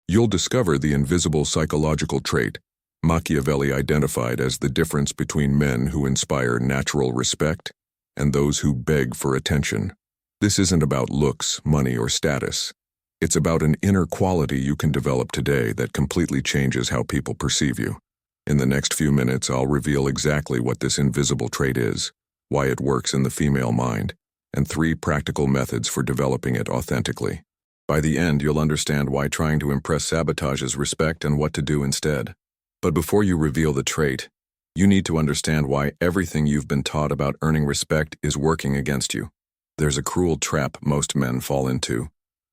You'll discover the invisible psychological trait Machiavelli identified as the difference between men who inspire natural respect and those who beg for attention. This isn't about looks, money, or status. It's about an inner quality you can develop today that completely changes how people perceive you. In the next few minutes, I'll reveal exactly what this invisible trait is, why it works in the female mind, and 3 practical methods for developing it authentically. By the end, you'll understand why trying to impress sabotages respect and what to do instead. But before you reveal the trait, you need to understand why everything you've been taught about earning respect is working against you. There's a cruel trap most men fall into.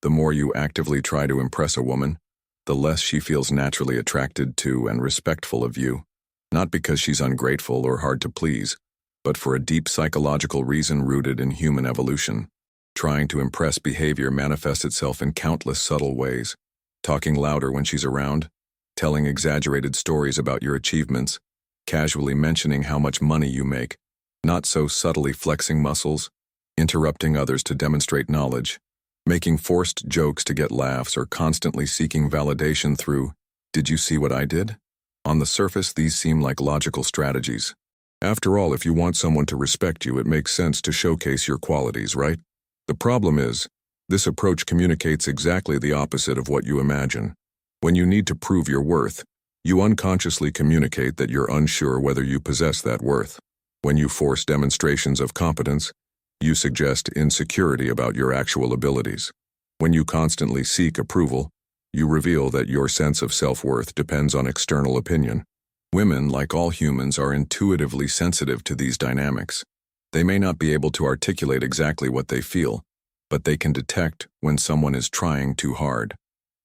The more you actively try to impress a woman, the less she feels naturally attracted to and respectful of you. Not because she's ungrateful or hard to please, but for a deep psychological reason rooted in human evolution. Trying to impress behavior manifests itself in countless subtle ways. Talking louder when she's around, telling exaggerated stories about your achievements, casually mentioning how much money you make, not so subtly flexing muscles, interrupting others to demonstrate knowledge, making forced jokes to get laughs, or constantly seeking validation through, "Did you see what I did?" On the surface, these seem like logical strategies. After all, if you want someone to respect you, it makes sense to showcase your qualities, right? The problem is, this approach communicates exactly the opposite of what you imagine. When you need to prove your worth, you unconsciously communicate that you're unsure whether you possess that worth. When you force demonstrations of competence, you suggest insecurity about your actual abilities. When you constantly seek approval, you reveal that your sense of self-worth depends on external opinion. Women, like all humans, are intuitively sensitive to these dynamics. They may not be able to articulate exactly what they feel, but they can detect when someone is trying too hard.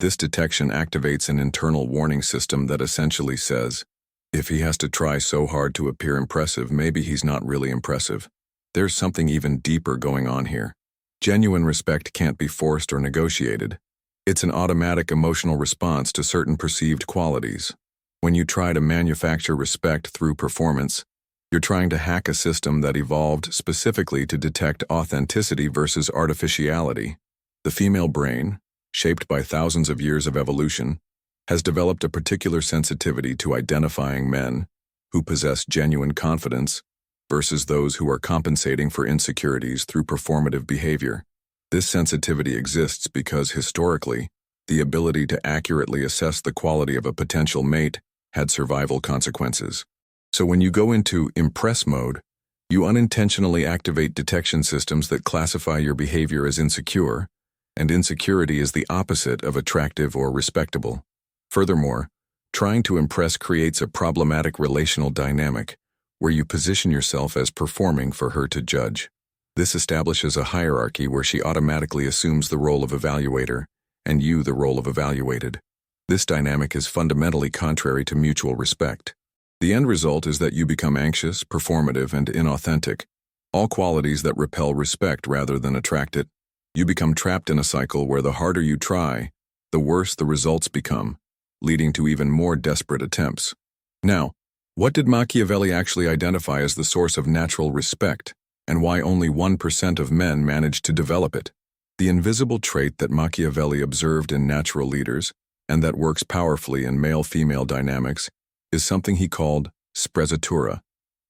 This detection activates an internal warning system that essentially says, if he has to try so hard to appear impressive, maybe he's not really impressive. There's something even deeper going on here. Genuine respect can't be forced or negotiated. It's an automatic emotional response to certain perceived qualities. When you try to manufacture respect through performance, you're trying to hack a system that evolved specifically to detect authenticity versus artificiality. The female brain, shaped by thousands of years of evolution, has developed a particular sensitivity to identifying men who possess genuine confidence versus those who are compensating for insecurities through performative behavior. This sensitivity exists because, historically, the ability to accurately assess the quality of a potential mate had survival consequences. So when you go into impress mode, you unintentionally activate detection systems that classify your behavior as insecure, and insecurity is the opposite of attractive or respectable. Furthermore, trying to impress creates a problematic relational dynamic where you position yourself as performing for her to judge. This establishes a hierarchy where she automatically assumes the role of evaluator and you the role of evaluated. This dynamic is fundamentally contrary to mutual respect. The end result is that you become anxious, performative, and inauthentic, all qualities that repel respect rather than attract it. You become trapped in a cycle where the harder you try, the worse the results become, leading to even more desperate attempts. Now, what did Machiavelli actually identify as the source of natural respect, and why only 1% of men manage to develop it? The invisible trait that Machiavelli observed in natural leaders, and that works powerfully in male-female dynamics, is something he called sprezzatura,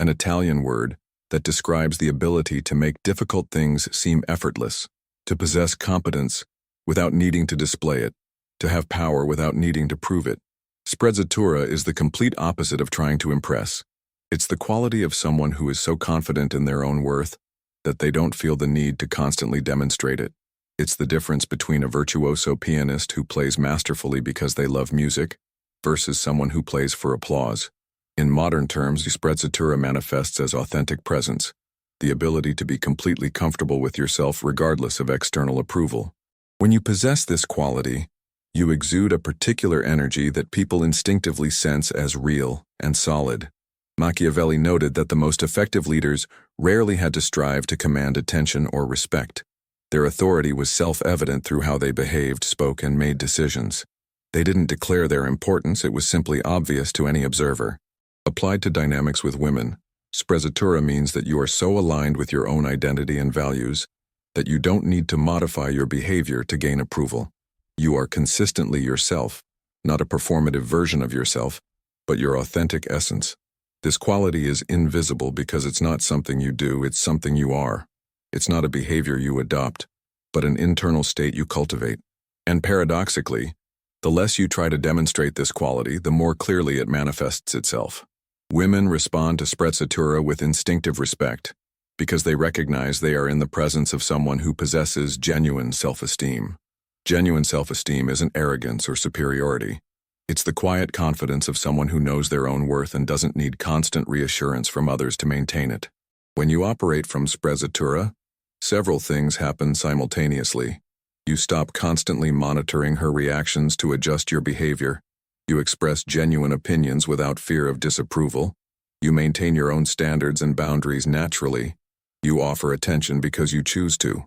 an Italian word that describes the ability to make difficult things seem effortless, to possess competence without needing to display it, to have power without needing to prove it. Sprezzatura is the complete opposite of trying to impress. It's the quality of someone who is so confident in their own worth that they don't feel the need to constantly demonstrate it. It's the difference between a virtuoso pianist who plays masterfully because they love music versus someone who plays for applause. In modern terms, sprezzatura manifests as authentic presence, the ability to be completely comfortable with yourself regardless of external approval. When you possess this quality, you exude a particular energy that people instinctively sense as real and solid. Machiavelli noted that the most effective leaders rarely had to strive to command attention or respect. Their authority was self-evident through how they behaved, spoke, and made decisions. They didn't declare their importance, it was simply obvious to any observer. Applied to dynamics with women, sprezzatura means that you are so aligned with your own identity and values that you don't need to modify your behavior to gain approval. You are consistently yourself, not a performative version of yourself, but your authentic essence. This quality is invisible because it's not something you do, it's something you are. It's not a behavior you adopt, but an internal state you cultivate. And paradoxically, the less you try to demonstrate this quality, the more clearly it manifests itself. Women respond to sprezzatura with instinctive respect because they recognize they are in the presence of someone who possesses genuine self-esteem. Genuine self-esteem isn't arrogance or superiority. It's the quiet confidence of someone who knows their own worth and doesn't need constant reassurance from others to maintain it. When you operate from sprezzatura, several things happen simultaneously. You stop constantly monitoring her reactions to adjust your behavior. You express genuine opinions without fear of disapproval. You maintain your own standards and boundaries naturally. You offer attention because you choose to,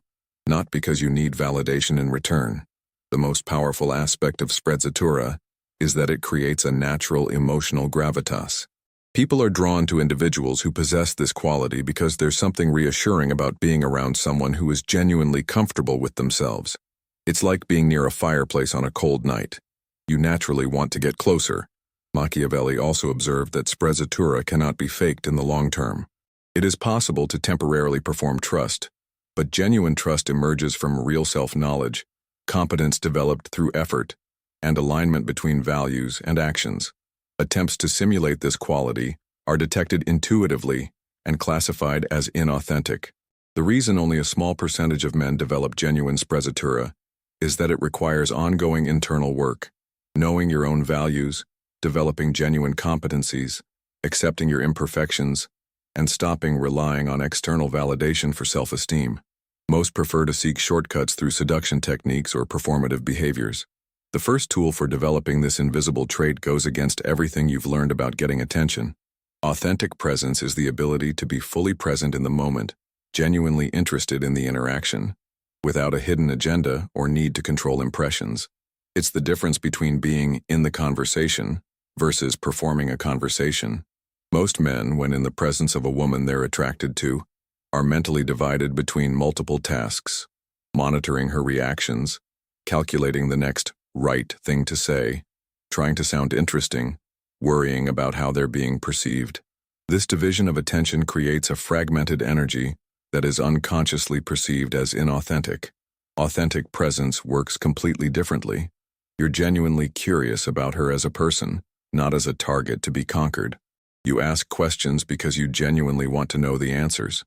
not because you need validation in return. The most powerful aspect of sprezzatura is that it creates a natural emotional gravitas. People are drawn to individuals who possess this quality because there's something reassuring about being around someone who is genuinely comfortable with themselves. It's like being near a fireplace on a cold night. You naturally want to get closer. Machiavelli also observed that sprezzatura cannot be faked in the long term. It is possible to temporarily perform trust, but genuine trust emerges from real self-knowledge, competence developed through effort, and alignment between values and actions. Attempts to simulate this quality are detected intuitively and classified as inauthentic. The reason only a small percentage of men develop genuine sprezzatura is that it requires ongoing internal work, knowing your own values, developing genuine competencies, accepting your imperfections, and stopping relying on external validation for self-esteem. Most prefer to seek shortcuts through seduction techniques or performative behaviors. The first tool for developing this invisible trait goes against everything you've learned about getting attention. Authentic presence is the ability to be fully present in the moment, genuinely interested in the interaction, without a hidden agenda or need to control impressions. It's the difference between being in the conversation versus performing a conversation. Most men, when in the presence of a woman they're attracted to, are mentally divided between multiple tasks: monitoring her reactions, calculating the next right thing to say, trying to sound interesting, worrying about how they're being perceived. This division of attention creates a fragmented energy that is unconsciously perceived as inauthentic. Authentic presence works completely differently. You're genuinely curious about her as a person, not as a target to be conquered. You ask questions because you genuinely want to know the answers,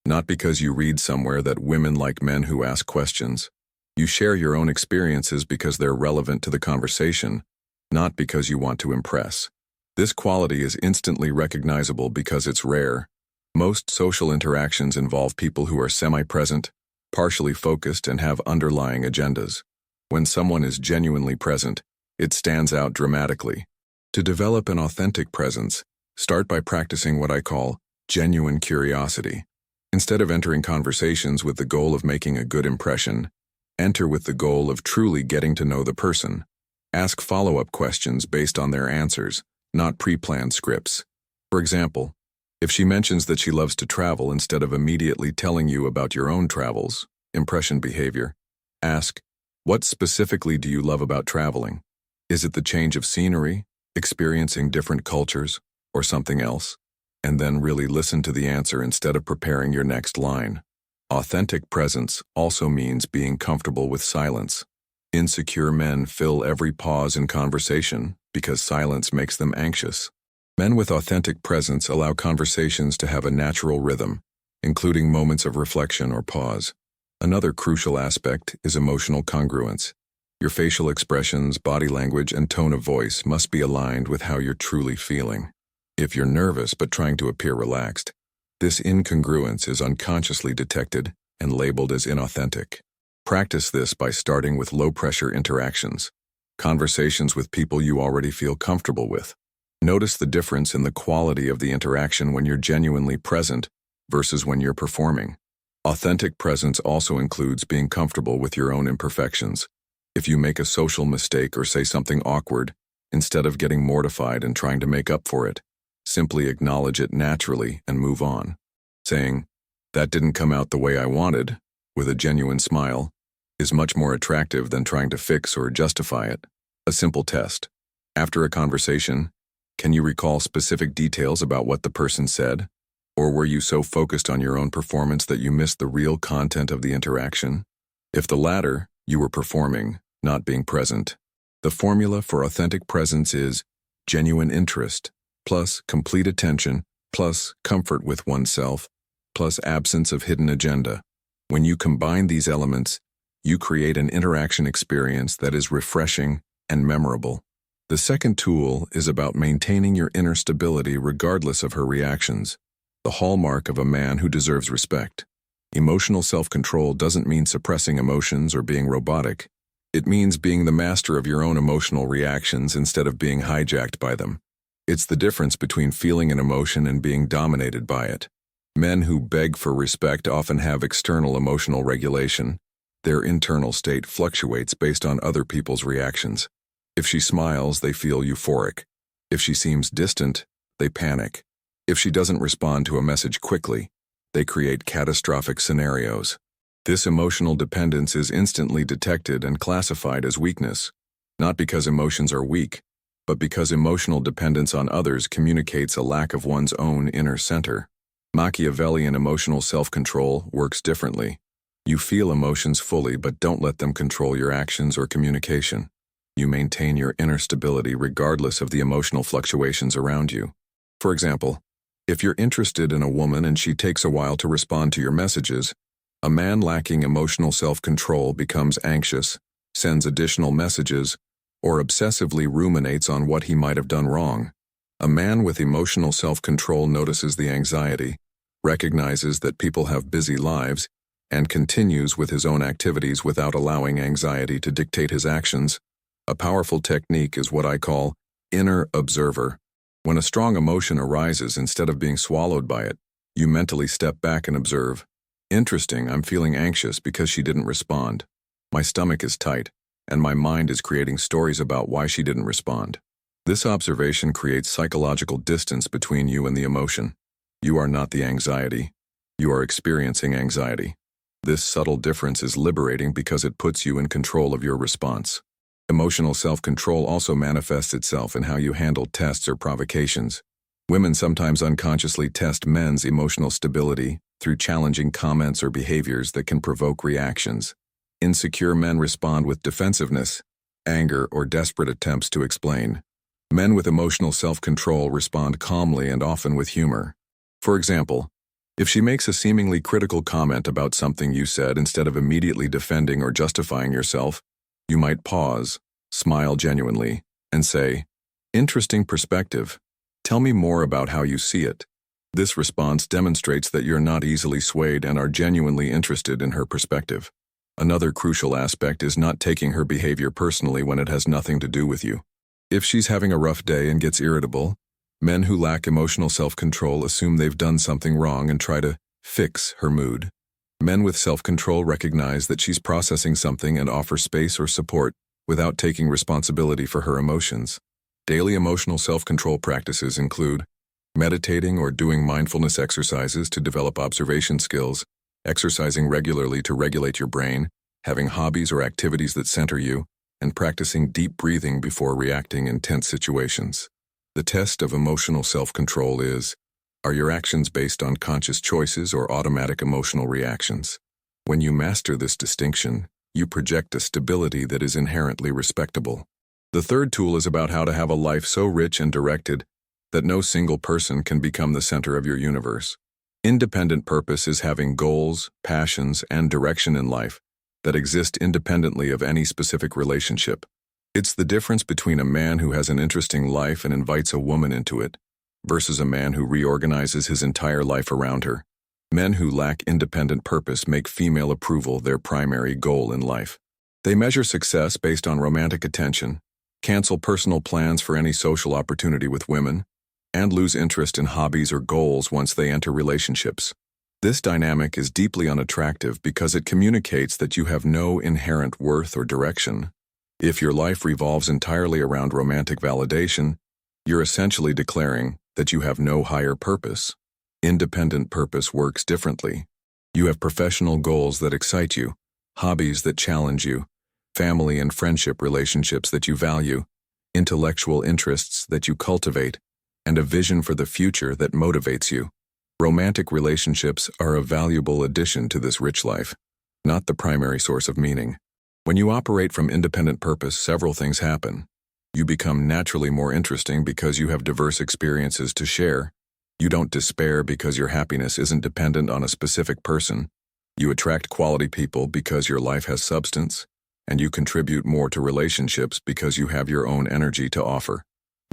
not because you read somewhere that women like men who ask questions. You share your own experiences because they're relevant to the conversation, not because you want to impress. This quality is instantly recognizable because it's rare. Most social interactions involve people who are semi-present, partially focused, and have underlying agendas. When someone is genuinely present, it stands out dramatically. To develop an authentic presence, start by practicing what I call genuine curiosity. Instead of entering conversations with the goal of making a good impression, enter with the goal of truly getting to know the person. Ask follow-up questions based on their answers, not pre-planned scripts. For example, if she mentions that she loves to travel instead of immediately telling you about your own travels, impression behavior, ask, what specifically do you love about traveling? Is it the change of scenery, experiencing different cultures, or something else? And then really listen to the answer instead of preparing your next line. Authentic presence also means being comfortable with silence. Insecure men fill every pause in conversation because silence makes them anxious. Men with authentic presence allow conversations to have a natural rhythm, including moments of reflection or pause. Another crucial aspect is emotional congruence. Your facial expressions, body language, and tone of voice must be aligned with how you're truly feeling. If you're nervous but trying to appear relaxed, this incongruence is unconsciously detected and labeled as inauthentic. Practice this by starting with low-pressure interactions, conversations with people you already feel comfortable with. Notice the difference in the quality of the interaction when you're genuinely present versus when you're performing. Authentic presence also includes being comfortable with your own imperfections. If you make a social mistake or say something awkward, instead of getting mortified and trying to make up for it, simply acknowledge it naturally and move on. Saying, "That didn't come out the way I wanted," with a genuine smile, is much more attractive than trying to fix or justify it. A simple test. After a conversation, can you recall specific details about what the person said? Or were you so focused on your own performance that you missed the real content of the interaction? If the latter, you were performing, not being present. The formula for authentic presence is genuine interest, plus complete attention, plus comfort with oneself, plus absence of hidden agenda. When you combine these elements, you create an interaction experience that is refreshing and memorable. The second tool is about maintaining your inner stability regardless of her reactions, the hallmark of a man who deserves respect. Emotional self-control doesn't mean suppressing emotions or being robotic. It means being the master of your own emotional reactions instead of being hijacked by them. It's the difference between feeling an emotion and being dominated by it. Men who beg for respect often have external emotional regulation. Their internal state fluctuates based on other people's reactions. If she smiles, they feel euphoric. If she seems distant, they panic. If she doesn't respond to a message quickly, they create catastrophic scenarios. This emotional dependence is instantly detected and classified as weakness, not because emotions are weak, but because emotional dependence on others communicates a lack of one's own inner center. Machiavellian emotional self-control works differently. You feel emotions fully but don't let them control your actions or communication. You maintain your inner stability regardless of the emotional fluctuations around you. For example, if you're interested in a woman and she takes a while to respond to your messages, a man lacking emotional self-control becomes anxious, sends additional messages, or obsessively ruminates on what he might have done wrong. A man with emotional self-control notices the anxiety, recognizes that people have busy lives, and continues with his own activities without allowing anxiety to dictate his actions. A powerful technique is what I call inner observer. When a strong emotion arises, instead of being swallowed by it, you mentally step back and observe. Interesting, I'm feeling anxious because she didn't respond. My stomach is tight, and my mind is creating stories about why she didn't respond. This observation creates psychological distance between you and the emotion. You are not the anxiety. You are experiencing anxiety. This subtle difference is liberating because it puts you in control of your response. Emotional self-control also manifests itself in how you handle tests or provocations. Women sometimes unconsciously test men's emotional stability through challenging comments or behaviors that can provoke reactions. Insecure men respond with defensiveness, anger, or desperate attempts to explain. Men with emotional self-control respond calmly and often with humor. For example, if she makes a seemingly critical comment about something you said, instead of immediately defending or justifying yourself, you might pause, smile genuinely, and say, "Interesting perspective. Tell me more about how you see it." This response demonstrates that you're not easily swayed and are genuinely interested in her perspective. Another crucial aspect is not taking her behavior personally when it has nothing to do with you. If she's having a rough day and gets irritable, men who lack emotional self-control assume they've done something wrong and try to fix her mood. Men with self-control recognize that she's processing something and offer space or support without taking responsibility for her emotions. Daily emotional self-control practices include meditating or doing mindfulness exercises to develop observation skills, exercising regularly to regulate your brain, having hobbies or activities that center you, and practicing deep breathing before reacting in tense situations. The test of emotional self-control is, are your actions based on conscious choices or automatic emotional reactions? When you master this distinction, you project a stability that is inherently respectable. The third tool is about how to have a life so rich and directed that no single person can become the center of your universe. Independent purpose is having goals, passions, and direction in life that exist independently of any specific relationship. It's the difference between a man who has an interesting life and invites a woman into it, versus a man who reorganizes his entire life around her. Men who lack independent purpose make female approval their primary goal in life. They measure success based on romantic attention, cancel personal plans for any social opportunity with women, and lose interest in hobbies or goals once they enter relationships. This dynamic is deeply unattractive because it communicates that you have no inherent worth or direction. If your life revolves entirely around romantic validation, you're essentially declaring that you have no higher purpose. Independent purpose works differently. You have professional goals that excite you, hobbies that challenge you, family and friendship relationships that you value, intellectual interests that you cultivate, and a vision for the future that motivates you. Romantic relationships are a valuable addition to this rich life, not the primary source of meaning. When you operate from independent purpose, several things happen. You become naturally more interesting because you have diverse experiences to share. You don't despair because your happiness isn't dependent on a specific person. You attract quality people because your life has substance, and you contribute more to relationships because you have your own energy to offer.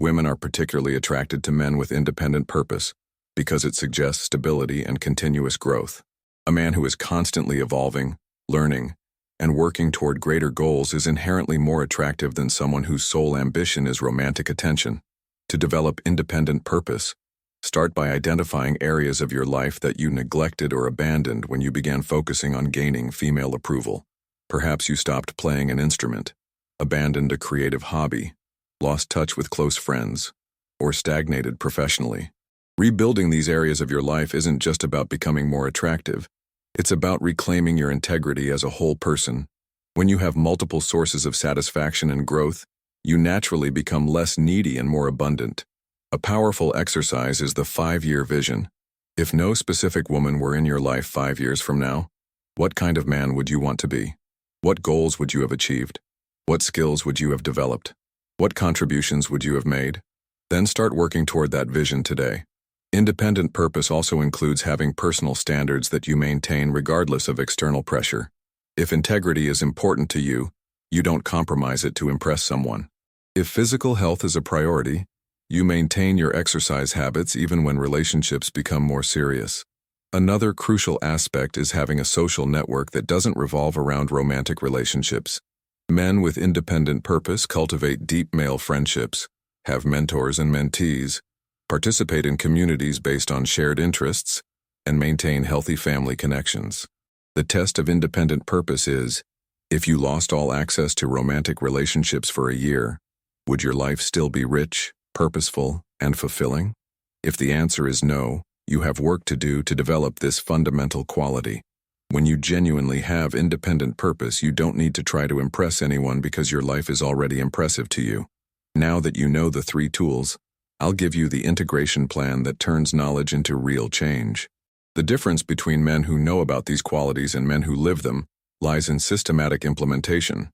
Women are particularly attracted to men with independent purpose because it suggests stability and continuous growth. A man who is constantly evolving, learning, and working toward greater goals is inherently more attractive than someone whose sole ambition is romantic attention. To develop independent purpose, start by identifying areas of your life that you neglected or abandoned when you began focusing on gaining female approval. Perhaps you stopped playing an instrument, abandoned a creative hobby, lost touch with close friends, or stagnated professionally. Rebuilding these areas of your life isn't just about becoming more attractive. It's about reclaiming your integrity as a whole person. When you have multiple sources of satisfaction and growth, you naturally become less needy and more abundant. A powerful exercise is the 5-year vision. If no specific woman were in your life 5 years from now, what kind of man would you want to be? What goals would you have achieved? What skills would you have developed? What contributions would you have made? Then start working toward that vision today. Independent purpose also includes having personal standards that you maintain regardless of external pressure. If integrity is important to you, you don't compromise it to impress someone. If physical health is a priority, you maintain your exercise habits even when relationships become more serious. Another crucial aspect is having a social network that doesn't revolve around romantic relationships. Men with independent purpose cultivate deep male friendships, have mentors and mentees, participate in communities based on shared interests, and maintain healthy family connections. The test of independent purpose is, if you lost all access to romantic relationships for a year, would your life still be rich, purposeful, and fulfilling? If the answer is no, you have work to do to develop this fundamental quality. When you genuinely have independent purpose, you don't need to try to impress anyone because your life is already impressive to you. Now that you know the 3 tools, I'll give you the integration plan that turns knowledge into real change. The difference between men who know about these qualities and men who live them lies in systematic implementation.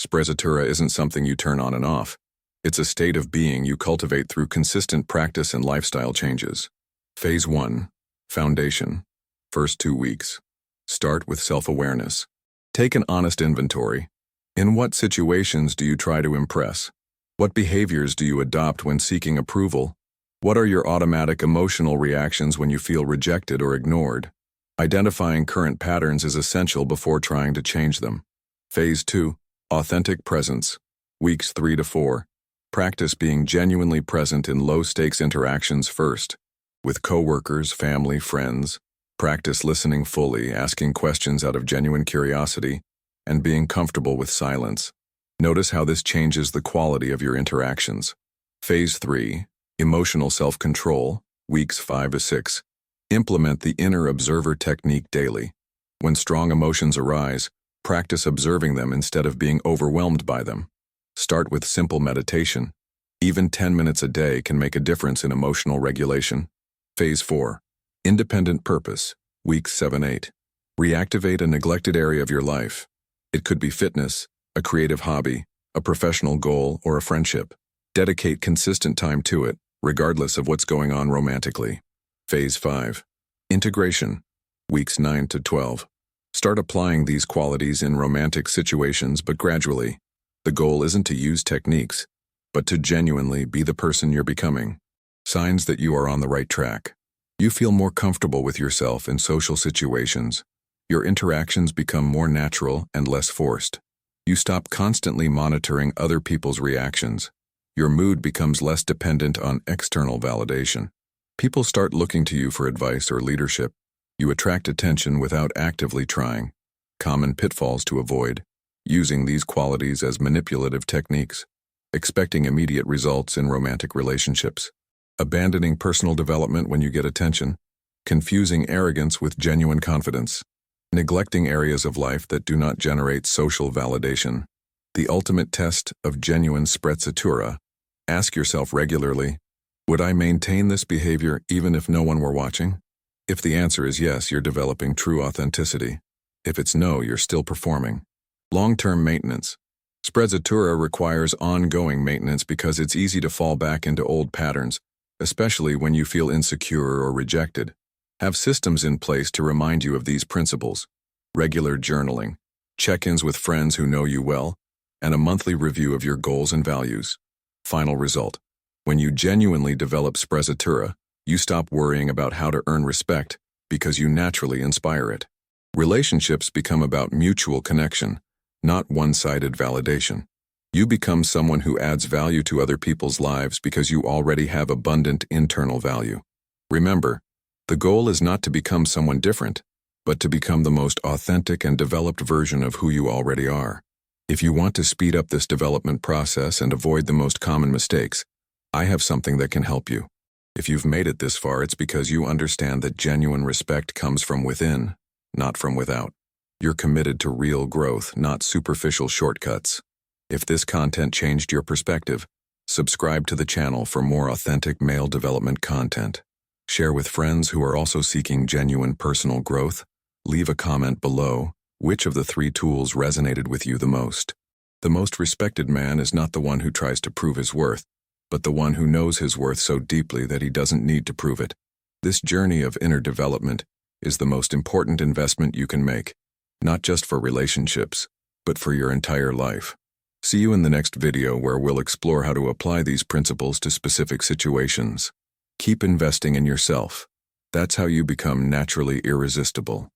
Sprezzatura isn't something you turn on and off. It's a state of being you cultivate through consistent practice and lifestyle changes. Phase 1. Foundation. First 2 weeks. Start with self-awareness. Take an honest inventory. In what situations do you try to impress? What behaviors do you adopt when seeking approval? What are your automatic emotional reactions when you feel rejected or ignored? Identifying current patterns is essential before trying to change them. Phase 2. Authentic presence. Weeks 3 to 4. Practice being genuinely present in low-stakes interactions first. With coworkers, family, friends. Practice listening fully, asking questions out of genuine curiosity, and being comfortable with silence. Notice how this changes the quality of your interactions. Phase 3. Emotional self-control, weeks 5 to 6. Implement the inner observer technique daily. When strong emotions arise, practice observing them instead of being overwhelmed by them. Start with simple meditation. Even 10 minutes a day can make a difference in emotional regulation. Phase 4. Independent purpose, weeks 7-8. Reactivate a neglected area of your life. It could be fitness, a creative hobby, a professional goal, or a friendship. Dedicate consistent time to it, regardless of what's going on romantically. Phase 5. Integration. Weeks 9 to 12. Start applying these qualities in romantic situations, but gradually. The goal isn't to use techniques, but to genuinely be the person you're becoming. Signs that you are on the right track. You feel more comfortable with yourself in social situations. Your interactions become more natural and less forced. You stop constantly monitoring other people's reactions. Your mood becomes less dependent on external validation. People start looking to you for advice or leadership. You attract attention without actively trying. Common pitfalls to avoid. Using these qualities as manipulative techniques. Expecting immediate results in romantic relationships. Abandoning personal development when you get attention. Confusing arrogance with genuine confidence. neglecting areas of life that do not generate social validation. The ultimate test of genuine sprezzatura. Ask yourself regularly, would I maintain this behavior even if no one were watching? If the answer is yes, you're developing true authenticity. If it's no, you're still performing. Long-term maintenance. Sprezzatura requires ongoing maintenance because it's easy to fall back into old patterns, especially when you feel insecure or rejected. Have systems in place to remind you of these principles. Regular journaling, check-ins with friends who know you well, and a monthly review of your goals and values. Final result. When you genuinely develop sprezzatura, you stop worrying about how to earn respect because you naturally inspire it. Relationships become about mutual connection, not one-sided validation. You become someone who adds value to other people's lives because you already have abundant internal value. Remember, the goal is not to become someone different, but to become the most authentic and developed version of who you already are. If you want to speed up this development process and avoid the most common mistakes, I have something that can help you. If you've made it this far, it's because you understand that genuine respect comes from within, not from without. You're committed to real growth, not superficial shortcuts. If this content changed your perspective, subscribe to the channel for more authentic male development content. Share with friends who are also seeking genuine personal growth. Leave a comment below. Which of the 3 tools resonated with you the most? The most respected man is not the one who tries to prove his worth, but the one who knows his worth so deeply that he doesn't need to prove it. This journey of inner development is the most important investment you can make, not just for relationships, but for your entire life. See you in the next video where we'll explore how to apply these principles to specific situations. Keep investing in yourself. That's how you become naturally irresistible.